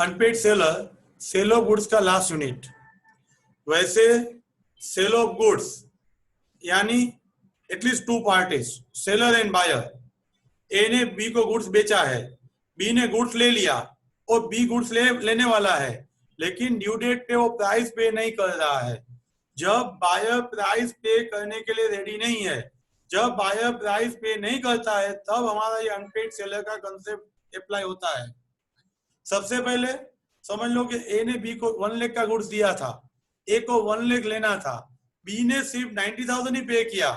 Unpaid seller, sale of goods का last unit. वैसे sale of goods यानी at least two parties, seller and buyer. A ने B को goods बेचा है, बी ने गुड्स ले लिया और बी गुड्स लेने वाला है, लेकिन ड्यू डेट पे वो प्राइस पे नहीं कर रहा है। जब बायर प्राइस पे करने के लिए रेडी नहीं है, जब बायर प्राइस पे नहीं करता है, तब हमारा ये अनपेड सेलर का कंसेप्ट अप्लाई होता है। सबसे पहले समझ लो कि ए ने बी को 1 लाख का गुड्स दिया था, ए को 1 लाख लेना था, बी ने सिर्फ 90,000 ही पे किया,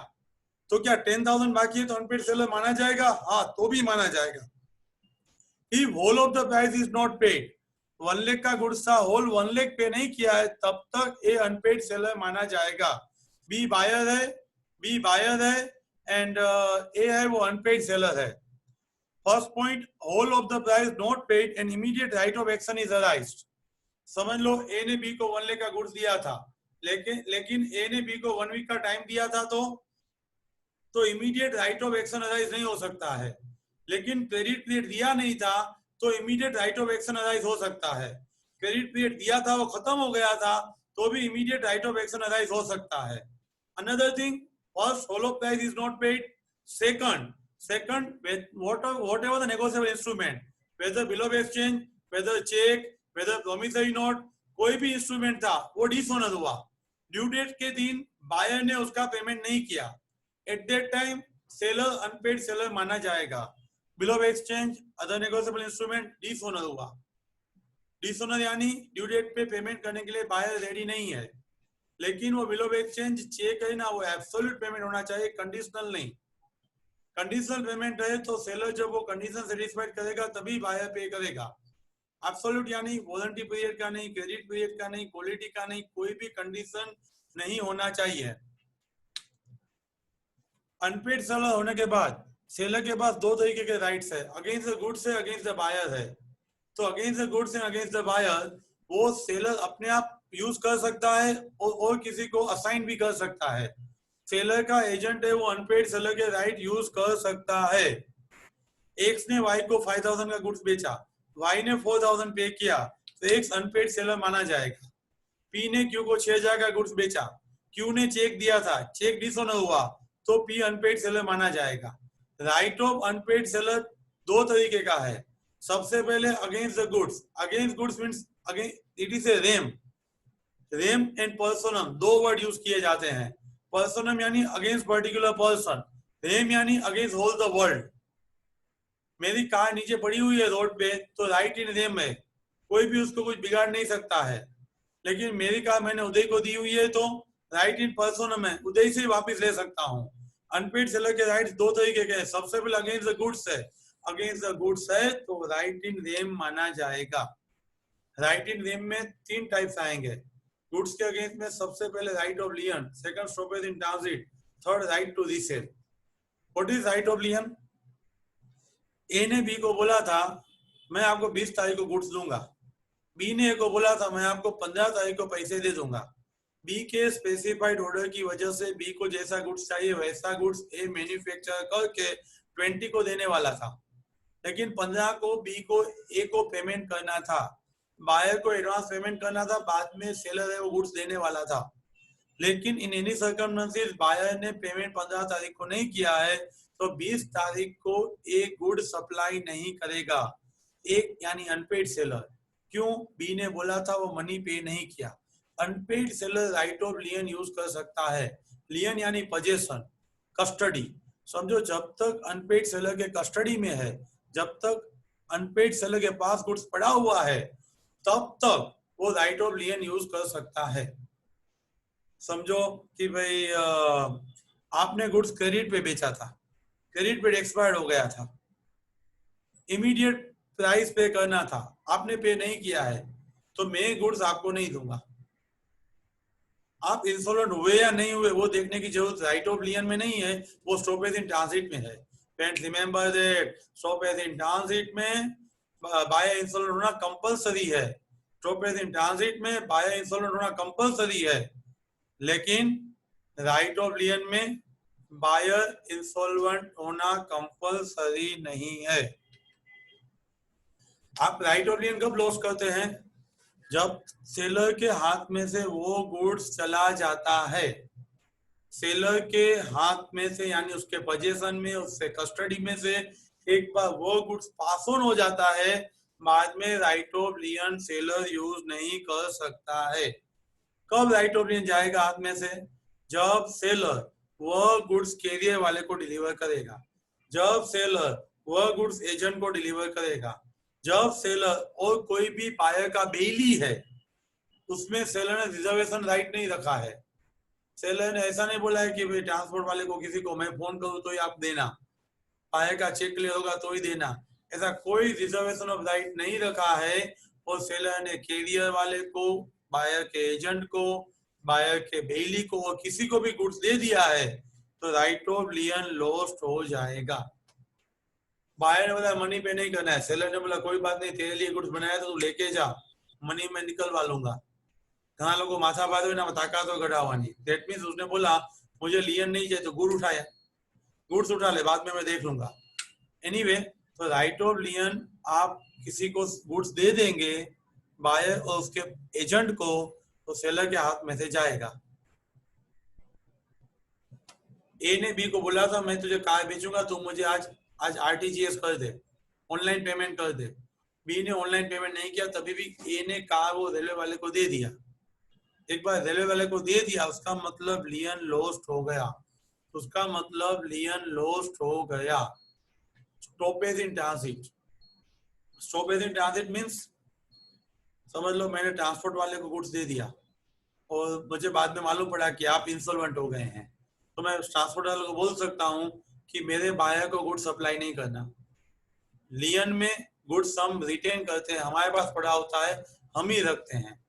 तो क्या 10,000 बाकी है तो अनपेड सेलर माना जाएगा? हाँ, तो भी माना जाएगा। If whole of the price is not paid, 1 lakh का गुड्स था, होल 1 लाख पे नहीं किया है, तब तक ए अनपेड सेलर माना जाएगा। बी बायर है एंड ए है वो अनपेड सेलर है। First point, whole of the price not paid and immediate right of action is arised. समझ लो ए ने बी को 1 लाख का गुड्स दिया था, लेकिन ए ने बी को 1 वीक का टाइम दिया था, तो immediate right of action arise नहीं हो सकता है। लेकिन क्रेडिट पीरियड दिया नहीं था तो immediate right of action arise हो सकता है। क्रेडिट पीरियड दिया था, वो खत्म हो गया था, तो भी immediate right of action arise हो सकता है। Another thing, first, whole of price is not paid. Second, whatever the negotiable instrument, whether bill of exchange, whether check, whether promissory note, कोई भी इंस्ट्रूमेंट था वो डिसऑनर हुआ। ड्यू डेट के दिन बायर ने उसका पेमेंट नहीं किया, at that time seller unpaid seller माना जाएगा। Bill of exchange, other negotiable instrument, dishonour हुआ। डिसऑनर यानी ड्यू डेट पे पेमेंट करने के लिए बायर रेडी नहीं है, लेकिन वो बिल ऑफ एक्सचेंज चेक है ना, वो एब्सोल्यूट पेमेंट होना चाहिए, कंडीशनल नहीं। कंडीशनल पेमेंट है तो सेलर जब वो कंडीशन सेटिस्फाइड करेगा तभी बायर पे करेगा। एब्सोल्यूट यानी वारंटी पीरियड का नहीं, क्रेडिट पीरियड का नहीं, क्वालिटी का नहीं, कोई भी कंडीशन नहीं होना चाहिए। अनपेड सेलर होने के बाद सेलर के पास दो तरीके के राइट्स है, अगेंस्ट द गुड्स है, अगेंस्ट द बायर है। तो against the goods and against the buyer वो सेलर अपने आप यूज कर सकता है और किसी को असाइन भी कर सकता है। सेलर का एजेंट है, वो अनपेड सेलर के राइट यूज कर सकता है। एक्स ने वाई को 5,000 का गुड्स बेचा, वाई ने 4,000 पे किया, तो एक्स अनपेड सेलर माना जाएगा। पी ने क्यू को 6,000 का गुड्स बेचा, क्यू ने चेक दिया था, चेक डिसऑनर हुआ, तो पी अनपेड सेलर माना जाएगा। राइट ऑफ अनपेड सेलर दो तरीके का है। सबसे पहले against the goods. Against goods means it is a rem and personam, दो वर्ड यूज किए जाते हैं। पर्सनम यानी अगेंस्ट पर्टिकुलर पर्सन, रेम यानी अगेंस्ट होल द वर्ल्ड। मेरी कार नीचे पड़ी हुई है रोड पे, तो राइट इन रेम है, कोई भी उसको कुछ बिगाड़ नहीं सकता है। लेकिन मेरी कार मैंने उदय को दी हुई है, तो राइट इन पर्सनम है, उदय से वापस ले सकता हूँ। अनपेड सेलर के राइट्स दो तरीके के हैं। सबसे पहले अगेंस्ट द गुड्स है, अगेंस्ट द गुड्स है तो राइट इन रेम माना जाएगा। राइट इन रेम में 3 टाइप्स आएंगे। गुड्स के अगेंस्ट में सबसे पहले right of lien, second stoppage in transit, third right to resale. What is right of lien? A ने बी को बोला था मैं आपको 20 तारीख को गुड्स दूंगा, बी ने ए को बोला था मैं आपको 15 तारीख को पैसे दे दूंगा। बी के स्पेसिफाइड ऑर्डर की वजह से बी को जैसा गुड्स चाहिए वैसा गुड्स ए मैन्युफैक्चर करके 20 को देने वाला था, लेकिन 15 को बी को ए को पेमेंट करना था, बायर को एडवांस पेमेंट करना था, बाद में सेलर है वो गुड्स देने वाला था। लेकिन इन एनी सर्कमस्टेंसेस बायर ने पेमेंट 15 तारीख को नहीं किया है, तो 20 तारीख को ए गुड सप्लाई नहीं करेगा, एक यानी अनपेड सेलर। क्यों? बी ने बोला था वो मनी पे नहीं किया। Unpaid seller right of lien use कर सकता है। लियन यानी पोजेशन, कस्टडी। समझो जब तक अनपेड सेलर के कस्टडी में है, जब तक अनपेड सेलर के पास गुड्स पड़ा हुआ है, तब तक वो राइट ऑफ लियन यूज कर सकता है। समझो कि भाई आपने गुड्स क्रेडिट पे बेचा था, क्रेडिट पे एक्सपायर्ड हो गया था, इमीडिएट प्राइस पे करना था, आपने पे नहीं किया है, तो मैं गुड्स आपको नहीं दूंगा। आप इंसॉल्वेंट हुए या नहीं हुए वो देखने की जरूरत राइट ऑफ लियन में नहीं है, वो स्टॉपेज इन ट्रांजिट में है। Friends remember that stoppage in transit में बायर इंसॉल्वेंट होना कंपलसरी है। स्टॉपेज इन ट्रांजिट में बायर इंसॉल्वेंट होना कंपलसरी है, लेकिन राइट ऑफ लियन में बायर इंसॉल्वेंट होना कंपलसरी नहीं है। आप राइट ऑफ लियन कब लॉस करते हैं? जब सेलर के हाथ में से वो गुड्स चला जाता है, सेलर के हाथ में से यानी उसके पोजीशन में, उससे कस्टडी में से एक बार वो गुड्स पास ऑन हो जाता है, बाद में राइट ऑफ लियन सेलर यूज नहीं कर सकता है। कब राइट ऑफ लियन जाएगा हाथ में से? जब सेलर वह गुड्स कैरियर वाले को डिलीवर करेगा, जब सेलर वह गुड्स एजेंट को डिलीवर करेगा, जब सेलर और कोई भी बायर का बेली है उसमें सेलर ने रिजर्वेशन राइट नहीं रखा है। सेलर ने ऐसा नहीं बोला है कि भाई ट्रांसपोर्ट वाले को किसी को मैं फोन करूं तो ही आप देना, बायर का चेक क्लियर होगा तो ही देना, ऐसा कोई रिजर्वेशन ऑफ राइट नहीं रखा है। और सेलर ने कैरियर वाले को, बायर के एजेंट को, बायर के बेली को और किसी को भी गुड्स दे दिया है तो राइट ऑफ लियन लॉस्ट हो जाएगा। बायर ने बोला मनी पे नहीं करना है, सेलर ने बोला कोई बात नहीं, तेरे लिए गुड्स बनाया तो तू लेके जा, मनी मैं निकलवा लूंगा। घना लोगों माथा बांधो ना ताकत कढ़ावानी, दैट मींस उसने बोला मुझे लियन नहीं चाहिए तो गुड उठाया, गुड्स उठा ले बाद में मैं देख लूंगा। एनीवे, तो राइट ऑफ लियन आप किसी को गुड्स दे देंगे बायर और उसके एजेंट को, तो सेलर के हाथ में से जाएगा। ए ने बी को बोला था मैं तुझे कार बेचूंगा, तू मुझे आज आरटीजीएस कर दे, ऑनलाइन पेमेंट कर दे। बी ने ऑनलाइन पेमेंट नहीं किया, तभी भी ए ने कार वो रेलवे वाले को दे दिया। एक बार रेलवे वाले को दे दिया उसका मतलब लियन लॉस्ट हो गया, उसका मतलब लियन लॉस्ट हो गया। Stoppage in transit, stoppage in transit means समझ लो मैंने ट्रांसपोर्ट वाले को गुड्स दे दिया और मुझे बाद में मालूम पड़ा कि आप इंसॉल्वेंट हो गए हैं, तो मैं ट्रांसपोर्ट वाले को बोल सकता हूं कि मेरे बायर को गुड्स सप्लाई नहीं करना। लियन में गुड्स हम रिटेन करते हैं, हमारे पास पड़ा होता है, हम ही रखते हैं,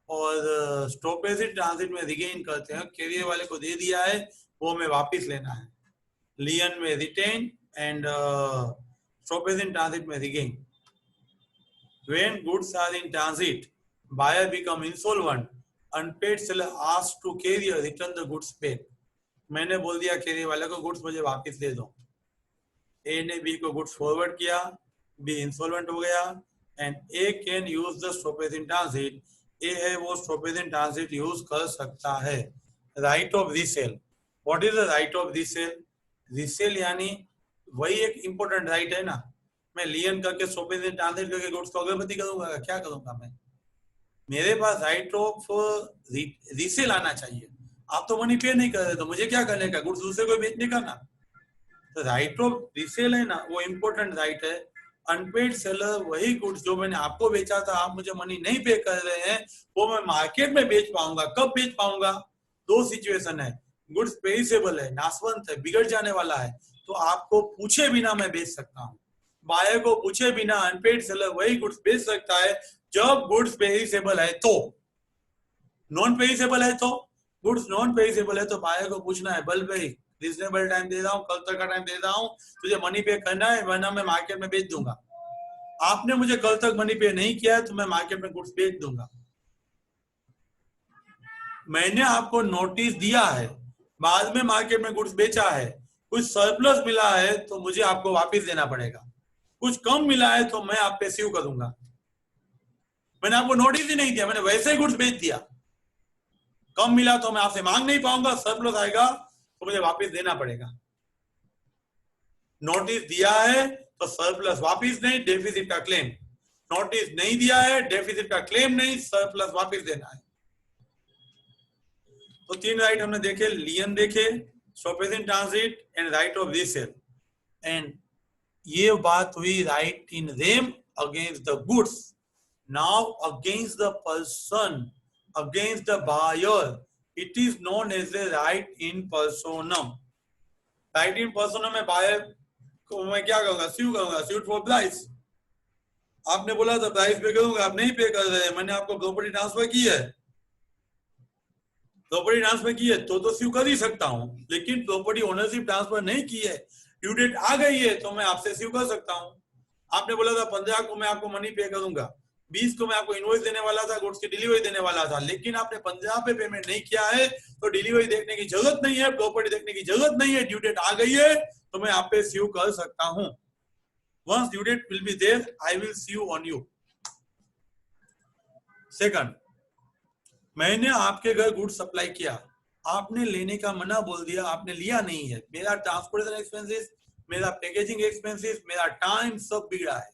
और स्टॉपेज इन ट्रांजिट में रिगेन करते हैं, कैरियर वाले को दे दिया है वो हमें वापस लेना है। लियन में retain and stoppage in transit में regain. When goods are in transit, buyer become insolvent, unpaid seller asks to carrier return the goods paid. मैंने बोल दिया कैरियर वाले को गुड्स मुझे वापस दे दो, ए ने बी को गुड्स फॉरवर्ड किया, बी इंसॉल्वेंट हो गया and A can use the stoppage in transit, A है वो स्टॉपेज इन ट्रांजिट यूज कर सकता है। Right of resale, what is the right of resale? Resale यानी वही एक इंपॉर्टेंट राइट है ना, मैं लियन करके स्टॉपेज इन ट्रांजिट करके गुड्स को अगरबत्ती करूंगा, क्या करूंगा मैं? मेरे पास राइट ऑफ रीसेल आना चाहिए। आप तो मनी पे नहीं कर रहे तो मुझे क्या करने का, गुड्स दूसरे को बेचने का ना। तो राइट ऑफ रीसेल है ना वो इंपॉर्टेंट राइट है। अनपेड सेलर वही गुड्स जो मैंने आपको बेचा था, आप मुझे मनी नहीं पे कर रहे हैं, वो मैं मार्केट में बेच पाऊंगा। कब बेच पाऊंगा? दो सिचुएशन है, गुड्स पेरिसेबल है, नाशवंत है, बिगड़ जाने वाला है, तो आपको पूछे बिना मैं बेच सकता हूँ। बायर को पूछे बिना अनपेड सेलर वही गुड्स बेच सकता है जब गुड्स पेरिसेबल है। तो नॉन पेरिसेबल है, तो गुड्स नॉन पेरिसेबल है तो बायर को पूछना है बल भाई रीजनेबल टाइम दे रहा हूँ, कल तक का टाइम दे रहा हूँ, तुझे मनी पे करना है वरना मैं मार्केट में बेच दूंगा। आपने मुझे कल तक मनी पे नहीं किया है तो मैं मार्केट में गुड्स बेच दूंगा। मैंने आपको नोटिस दिया है, बाद में मार्केट में गुड्स बेचा है, कुछ सरप्लस मिला है तो मुझे आपको वापस देना पड़ेगा, कुछ कम मिला है तो मैं आप पे सीव करूंगा। मैंने आपको नोटिस ही नहीं दिया, मैंने वैसे ही गुड्स बेच दिया। कम मिला तो मैं आपसे मांग नहीं पाऊंगा, सरप्लस आएगा तो मुझे वापस देना पड़ेगा। नोटिस दिया है तो सरप्लस वापस नहीं, डेफिसिट का क्लेम। नोटिस नहीं दिया है, डेफिसिट का क्लेम नहीं, सरप्लस वापस देना है। तो तीन राइट हमने देखे, लियन देखे, stoppage in transit and right of resale. And ये बात हुई right in rem against the goods. Now against the person, against the buyer, it is known as a right in personam. Right in personam में buyer को मैं क्या करूंगा, sue करूंगा, suit for price। आपने बोला था प्राइस पे करूंगा, आप नहीं पे कर रहे हैं, मैंने आपको प्रॉपर्टी ट्रांसफर की है, प्रॉपर्टी ट्रांसफर की है तो sue कर ही सकता हूं, लेकिन प्रॉपर्टी ओनरशिप ट्रांसफर नहीं की है, ड्यू डेट आ गई है तो मैं आपसे sue कर सकता हूं। आपने बोला था 15 को मैं आपको मनी पे करूंगा, 20 को मैं आपको इनवॉइस देने वाला था, गुड्स की डिलीवरी देने वाला था, लेकिन आपने 15 पे पेमेंट नहीं किया है तो डिलीवरी देखने की जरूरत नहीं है, प्रॉपर्टी देखने की जरूरत नहीं है, ड्यू डेट आ गई है तो मैं आप पे स्यू कर सकता हूं। Once due date will be there, I will see you on you. Second, मैंने आपके घर गुड्स सप्लाई किया, आपने लेने का मना बोल दिया, आपने लिया नहीं है, मेरा ट्रांसपोर्टेशन एक्सपेंसेस, मेरा पैकेजिंग एक्सपेंसेस, मेरा टाइम सब बिगड़ा है.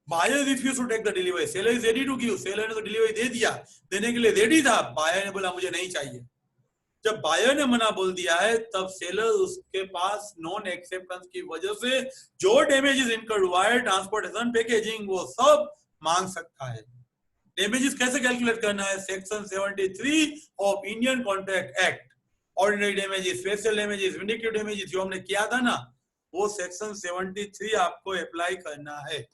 Buyer refused to take the delivery. Seller is ready to give. Seller ने तो डिलीवरी दे दिया, देने के लिए रेडी था. बायर ने बोला मुझे नहीं चाहिए. जब बायर ने मना बोल दिया है, तब सेलर उसके पास नॉन एक्सेप्टेंस की वजह से जो डैमेजेस इनकर्ड हुआ है, ट्रांसपोर्टेशन, पैकेजिंग, वो सब मांग सकता है. डैमेजेस कैसे कैलकुलेट करना है? Section 73 of Indian contract act. Ordinary damages, special damages, vindictive damages जो हमने किया था ना, वो सेक्शन 73 आपको अप्लाई करना है.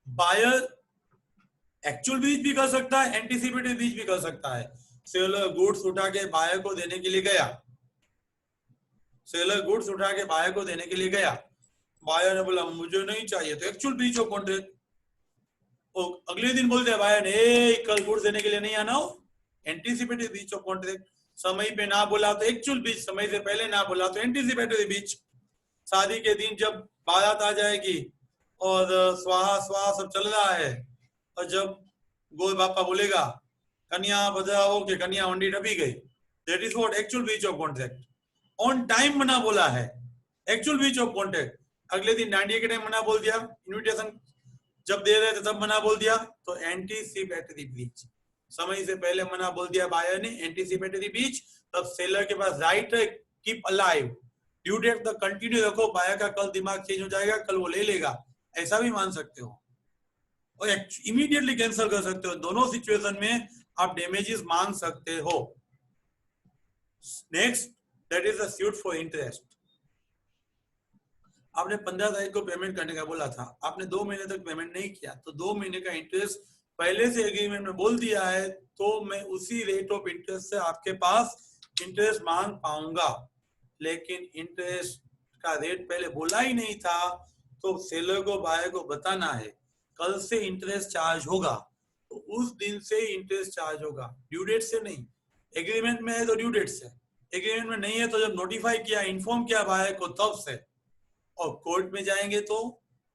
बायर एक्चुअल बीच भी कर सकता है, एंटीसिपेटेड बीच भी कर सकता है. सेलर गुड्स उठा के बायर को देने के लिए गया, सेलर गुड्स उठा के बायर को देने के लिए गया, बायर ने बोला मुझे नहीं चाहिए, तो एक्चुअल ब्रीच ऑफ कॉन्ट्रैक्ट. अगले दिन बोलते हैं बायर ने कल गुड्स देने के लिए नहीं आना हो, एंटीसिपेटेड ब्रीच ऑफ कॉन्ट्रैक्ट. समय पे ना बोला तो एक्चुअल ब्रीच, समय से पहले ना बोला तो एंटीसिपेटेड ब्रीच. शादी के दिन जब बारात आ जाएगी और स्वाहा स्वाहा सब चल रहा है, और जब गोल बापा बोलेगा कन्या बजाओ के कन्या वंडी डबी गई, that is what actual breach of contract. On time मना बोला है, एक्चुअल ब्रीच ऑफ कॉन्ट्रैक्ट. अगले दिन डांडिया के टाइम मना बोल दिया, इनविटेशन जब दे रहे थे तब मना बोल दिया, तो एंटीसिपेटरी ब्रीच. समय से पहले मना बोल दिया बायर ने, एंटीसिपेटरी ब्रीच. तब सेलर के पास राइट है कीप अलाइव, ड्यू डेट तक कंटिन्यू रखो. बायर का कल दिमाग चेंज हो जाएगा, कल वो ले लेगा, ऐसा भी मान सकते हो, और इमीडिएटली कैंसिल कर सकते हो. दोनों सिचुएशन में आप डैमेजेस मांग सकते हो. Next, that is a suit for interest. आपने 15 तारीख को पेमेंट करने का बोला था, आपने 2 महीने तक पेमेंट नहीं किया, तो 2 महीने का इंटरेस्ट पहले से एग्रीमेंट में बोल दिया है, तो मैं उसी रेट ऑफ इंटरेस्ट से आपके पास इंटरेस्ट मांग पाऊंगा. लेकिन इंटरेस्ट का रेट पहले बोला ही नहीं था, तो सेलर को बायर को बताना है कल से इंटरेस्ट चार्ज होगा, तो उस दिन से इंटरेस्ट चार्ज होगा, ड्यू डेट से नहीं. एग्रीमेंट में है तो ड्यू डेट से, एग्रीमेंट में नहीं है तो जब नोटिफाई किया, इन्फॉर्म किया बायर को, तब से. और कोर्ट में जाएंगे तो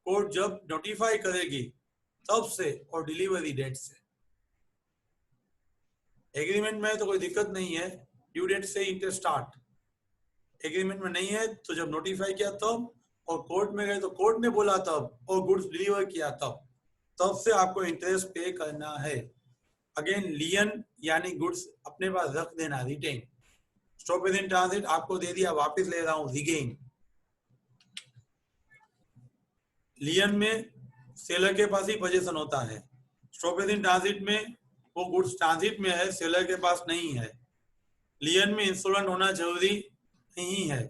कोर्ट जब नोटिफाई करेगी तब से, और डिलीवरी डेट से. एग्रीमेंट में है तो कोई दिक्कत नहीं है, ड्यू डेट से इंटरेस्ट स्टार्ट. एग्रीमेंट में नहीं है तो जब नोटिफाई किया तब, और कोर्ट में गए तो कोर्ट ने बोला तब, और गुड्स डिलीवर किया तब से आपको इंटरेस्ट पे करना है. अगेन लियन यानी गुड्स अपने पास रख देना, retain. Stop with in transit आपको दे दिया, वापस ले रहा हूं, रिगेन. लियन में सेलर के पास ही पोजीशन होता है, स्टॉप विद इन ट्रांजिट में वो गुड्स ट्रांजिट में है, सेलर के पास नहीं है. लियन में इंस्टॉलमेंट होना जरूरी नहीं है,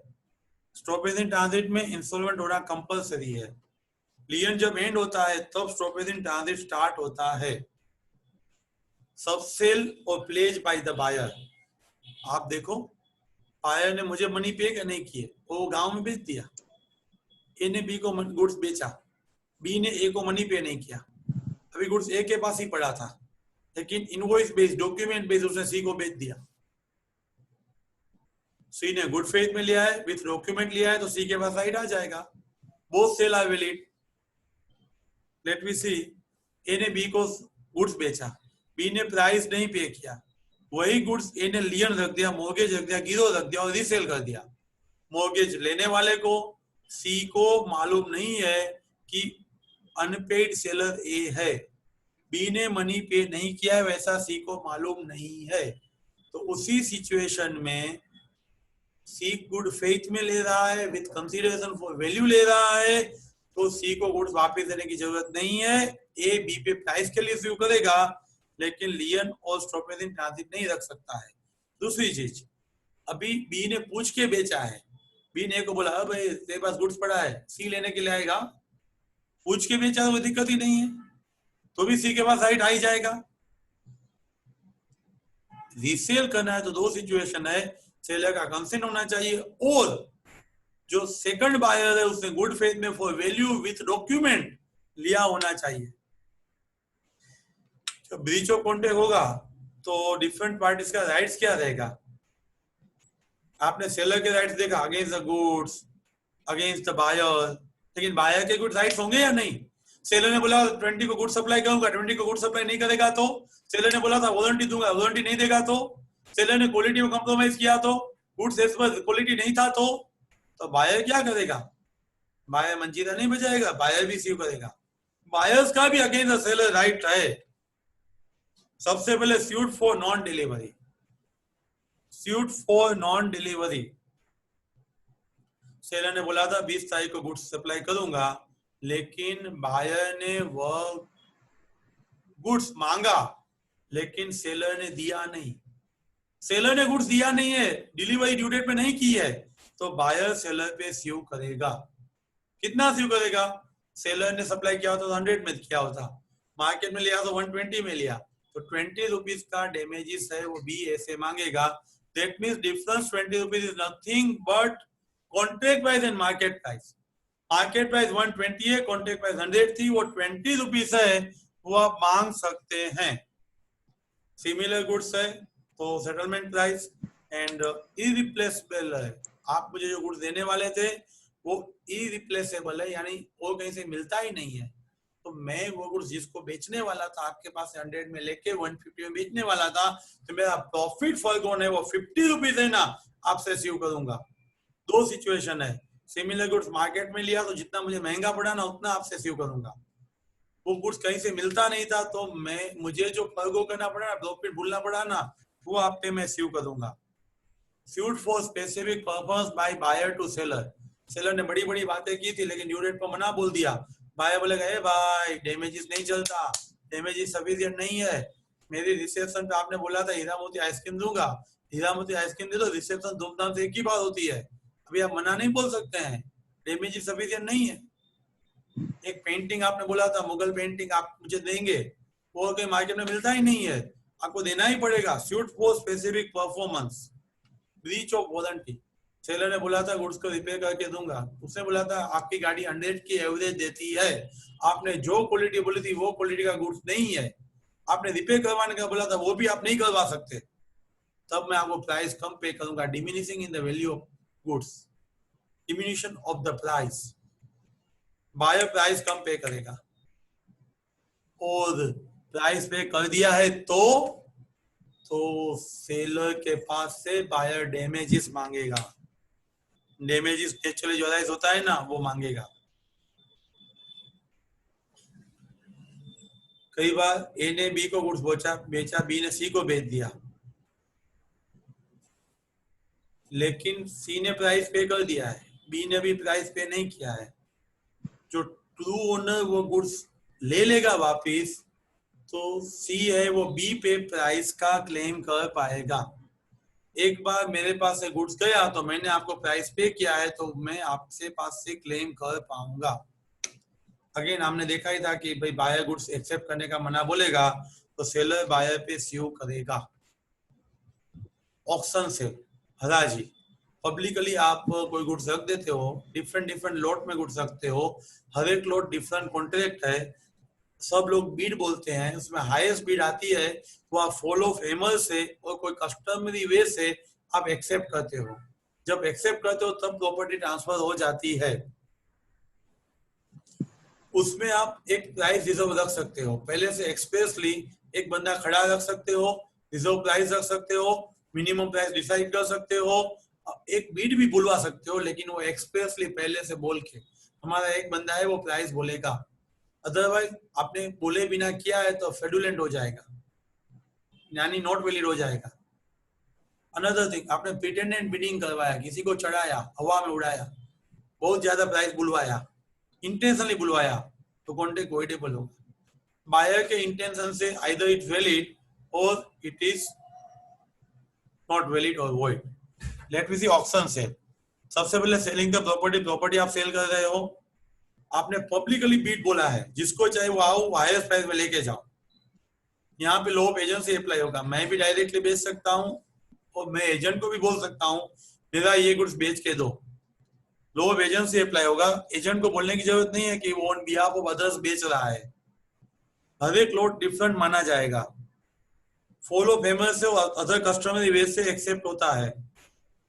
स्टॉप विद इन ट्रांजिट में इंस्टॉलमेंट होना कंपलसरी है. लियन जब एंड होता है तब stop with in transit start होता है. सबसेल और प्लेज बाय द बायर. आप देखो, बायर ने मुझे मनी पे नहीं किए, वो गांव में बेच दिया. ए ने बी को गुड्स बेचा, बी ने ए को मनी पे नहीं किया, अभी गुड्स ए के पास ही पड़ा था, लेकिन इनवॉइस बेस्ड, डॉक्यूमेंट बेस्ड उसने सी को बेच दिया. सी ने गुड फेथ में लिया है, विथ डॉक्यूमेंट लिया है, तो सी के पास राइट आ जाएगा. Both sale are valid. Let me see, A ने बी को गुड्स बेचा, बी ने प्राइस नहीं पे किया, वही गुड्स ए ने लियन रख दिया, मॉर्गेज रख दिया, गिरो रख दिया और रीसेल कर दिया. मॉर्गेज लेने वाले को, सी को मालूम नहीं है कि अनपेड सेलर ए है, बी ने मनी पे नहीं किया है, वैसा सी को मालूम नहीं है. तो उसी सिचुएशन में सी गुड फेथ में ले रहा है, विद कंसीडरेशन फॉर वैल्यू ले रहा है, तो सी को गुड्स वापस देने की जरूरत नहीं है. ए बी पे प्राइस के लिए रिसीव करेगा, लेकिन लियन और स्टॉप विद इन ट्रांजिट नहीं रख सकता है. दूसरी चीज, अभी बी ने पूछ के बेचा है, बी ने को बोला भाई तेरे पास गुड्स पड़ा है, सी लेने के लिए आएगा, पूछ के बेचा तो कोई दिक्कत ही नहीं है, तो भी सी के पास राइट आ ही जाएगा. रीसेल करना है तो दो सिचुएशन है, सेलर का कंसेंट होना चाहिए, और जो सेकंड बायर है उसने गुड फेथ में फॉर वैल्यू विथ डॉक्यूमेंट लिया होना चाहिए. जब ब्रीच ऑफ कॉन्ट्रैक्ट होगा तो डिफरेंट पार्टीज का राइट्स क्या रहेगा. आपने सेलर के राइट्स देखा, against the goods, against the buyer, लेकिन बायर के गुड्स राइट्स होंगे या नहीं? सेलर ने बोला 20 को गुड सप्लाई करूंगा, 20 को गुड सप्लाई नहीं करेगा तो? सेलर ने बोला था वारंटी दूंगा, वारंटी नहीं देगा तो? सेलर ने क्वालिटी में कॉम्प्रोमाइज किया तो? गुड्स एज पर क्वालिटी नहीं था तो बायर क्या करेगा? बायर मंजीरा नहीं बजाएगा, बायर भी सीव करेगा। बायर्स का भी अगेंस्ट द सेलर राइट है। सबसे पहले suit for non delivery, suit for non delivery. Seller ने बोला था 20 तारीख को गुड्स सप्लाई करूंगा, लेकिन बायर ने वह गुड्स मांगा लेकिन सेलर ने दिया नहीं। सेलर ने गुड्स दिया नहीं है, डिलीवरी ड्यू डेट पे नहीं की है, तो बायर सेलर पे स्यू करेगा। कितना स्यू करेगा? सेलर ने सप्लाई किया तो 100 में किया होता, मार्केट में लिया तो 120 में लिया, तो 20 रुपीज का डैमेजेस है वो बी ऐसे मांगेगा। That means difference 20 rupees is nothing but contract price and market price. Market price 120 है, कॉन्ट्रैक्ट प्राइस 100 थी, वो 20 रुपीज है, वो आप मांग सकते हैं। सिमिलर गुड्स है तो सेटलमेंट प्राइस एंड इरिप्लेसेबल है। आप मुझे जो गुड्स देने वाले थे वो इरिप्लेसेबल है, यानी वो कहीं से मिलता ही नहीं है, तो मैं वो गुड्स जिसको बेचने वाला था आपके पास से 100 में लेके 150 में बेचने वाला था, तो मेरा प्रॉफिट फर्क है वो 50 रुपीज है ना, आपसे सीव करूंगा। दो सिचुएशन है। सिमिलर गुड्स मार्केट में लिया तो जितना मुझे महंगा पड़ा ना उतना आपसे सीव करूंगा। वो गुड्स कहीं से मिलता नहीं था तो मुझे जो फर्गो करना पड़ा ना, प्रॉफिट भूलना पड़ा ना, वो आप पे मैं सीव करूंगा। Suit for specific purpose by buyer to seller. Seller ने बड़ी बड़ी बातें की थी लेकिन ड्यू डेट पर मना बोल दिया। बायर बोलेगा ए भाई डैमेजेस नहीं चलता, डैमेजेस सफिशिएंट नहीं है, मेरी रिसेप्शन पे आपने बोला था हीरा मोती आइसक्रीम दूंगा, हीरा मोती आइसक्रीम दे दो, रिसेप्शन धूमधाम से एक ही बात होती है, अभी आप मना नहीं बोल सकते हैं, डैमेजेस सफिशिएंट नहीं है। एक पेंटिंग आपने बोला था मुगल पेंटिंग आप मुझे देंगे, वो कहीं मार्केट में मिलता ही नहीं है, आपको देना ही पड़ेगा। Suit for specific performance, breach of warranty. Seller ने बोला था गुड्स को रिपेयर करके दूंगा, उसने बोला था आपकी गाड़ी 100 की एवरेज देती है, आपने जो क्वालिटी बोली थी वो क्वालिटी का गुड्स नहीं है, आपने रिपेयर करवाने का बोला था वो भी आप नहीं करवा सकते, तब मैं आपको प्राइस कम पे करूंगा। Diminishing in the value of goods, diminution of the price, buyer price कम पे करेगा, और प्राइस पे कर दिया है तो सेलर के पास से बायर डैमेजेस मांगेगा। डैमेजेस नेचुरली जो राइज होता है ना वो मांगेगा। कई बार ए ने बी को गुड्स बेचा, बी ने सी को बेच दिया, लेकिन सी ने प्राइस पे कर दिया है, बी ने भी प्राइस पे नहीं किया है। जो ट्रू ओनर वो गुड्स ले लेगा वापिस, तो सी है वो बी पे प्राइस का क्लेम कर पाएगा। एक बार मेरे पास से गुड्स गया तो मैंने आपको प्राइस पे किया है, तो मैं आपसे पास से क्लेम कर पाऊंगा। अगेन हमने देखा ही था कि भाई बायर गुड्स एक्सेप्ट करने का मना बोलेगा तो सेलर बायर पे स्यू करेगा। ऑक्शन सेल, हराजी, पब्लिकली आप कोई गुड्स रख देते हो, डिफरेंट लॉट में गुड्स रखते हो, हर एक लॉट डिफरेंट कॉन्ट्रैक्ट है, सब लोग बीड बोलते हैं, उसमें हाईएस्ट बीड आती है वो आप फॉलो फेमर से और कोई कस्टमरी वे से आप एक्सेप्ट करते हो। जब एक्सेप्ट करते हो तब प्रॉपर्टी ट्रांसफर हो जाती है। उसमें आप एक प्राइस रिजर्व रख सकते हो, पहले से एक्सप्रेसली एक बंदा खड़ा रख सकते हो, रिजर्व प्राइस रख सकते हो, मिनिमम प्राइस डिसाइड कर सकते हो, एक बीड भी बुलवा सकते हो, लेकिन वो एक्सप्रेसली पहले से बोल के हमारा एक बंदा है वो प्राइस बोलेगा। अदरवाइज आपने बोले बिना किया है तो फेडुलेंट हो जाएगा, यानी नॉट वैलिड हो जाएगा। अनदर थिंग, आपने प्रिटेंडेंट बिडिंग करवाया, किसी को चढ़ाया, हवा में उड़ाया, बहुत ज्यादा प्राइस बुलवाया, इंटेंशनली बुलवाया, तो कॉन्ट्रैक्ट वॉइडेबल होगा। बायर के इंटेंशन से आइदर इट वैलिड और इट इज नॉट वैलिड और वॉइड। लेट मी सी ऑक्शन सेल। सबसे पहले सेलिंग द प्रॉपर्टी आप सेल कर रहे हो, आपने पब्लिकली बीट बोला है, जिसको चाहे वो आओ हाईएस्ट प्राइस में लेके जाओ। यहाँ पे लॉ ऑफ एजेंसी अप्लाई होगा, मैं भी डायरेक्टली बेच सकता हूँ और मैं एजेंट को भी बोल सकता हूँ मेरा ये गुड्स बेच के दो, लॉ ऑफ एजेंसी अप्लाई होगा। एजेंट को बोलने की जरूरत नहीं है कि वो ऑन बिहाफ ऑफ अदर्स बेच रहा है, हर एक लॉट डिफरेंट माना जाएगा, फॉलो फेमस से और अदर कस्टमर वे से एक्सेप्ट होता है।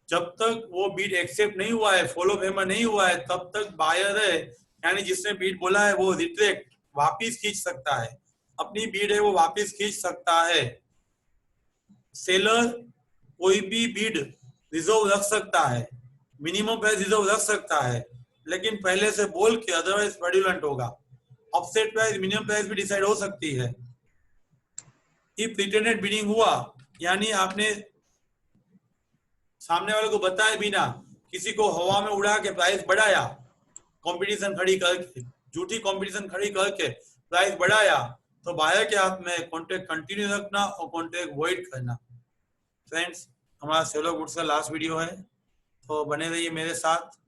जब तक वो बीट एक्सेप्ट नहीं हुआ है, फॉलो फेमर नहीं हुआ है, तब तक बायर है यानी जिसने बीड बोला है वो रिट्रैक्ट वापिस खींच सकता है, अपनी बीड है वो वापिस खींच सकता है। सेलर कोई भी बीड रिजर्व रख सकता है, मिनिमम प्राइस रिजर्व रख सकता है, लेकिन पहले से बोल के, अदरवाइज फ्रॉडुलेंट होगा। ऑफसेट प्राइस, मिनिमम प्राइस भी डिसाइड हो सकती है। इफ प्रिटेंडेड बिडिंग हुआ, यानी आपने सामने वाले को बताए बिना किसी को हवा में उड़ा के प्राइस बढ़ाया, कंपटीशन खड़ी करके, झूठी कंपटीशन खड़ी करके प्राइस बढ़ाया, तो बायर के हाथ में कॉन्ट्रैक्ट कंटिन्यू रखना और कॉन्ट्रैक्ट वॉइड करना। फ्रेंड्स, हमारा सेलो गुड्स का लास्ट वीडियो है, तो बने रहिए मेरे साथ।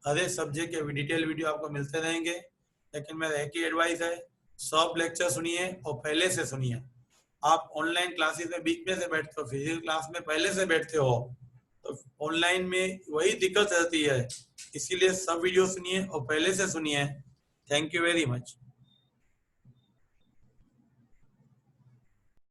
हर एक सब्जेक्ट के डिटेल वीडियो आपको मिलते रहेंगे, लेकिन मेरा एक ही एडवाइस है, सब लेक्चर सुनिए और पहले से सुनिए। आप ऑनलाइन क्लासेस में बीच में से बैठते हो, फिजिकल क्लास में पहले से बैठते हो, तो ऑनलाइन में वही दिक्कत रहती है। इसीलिए सब वीडियो सुनिए और पहले से सुनिए। Thank you very much.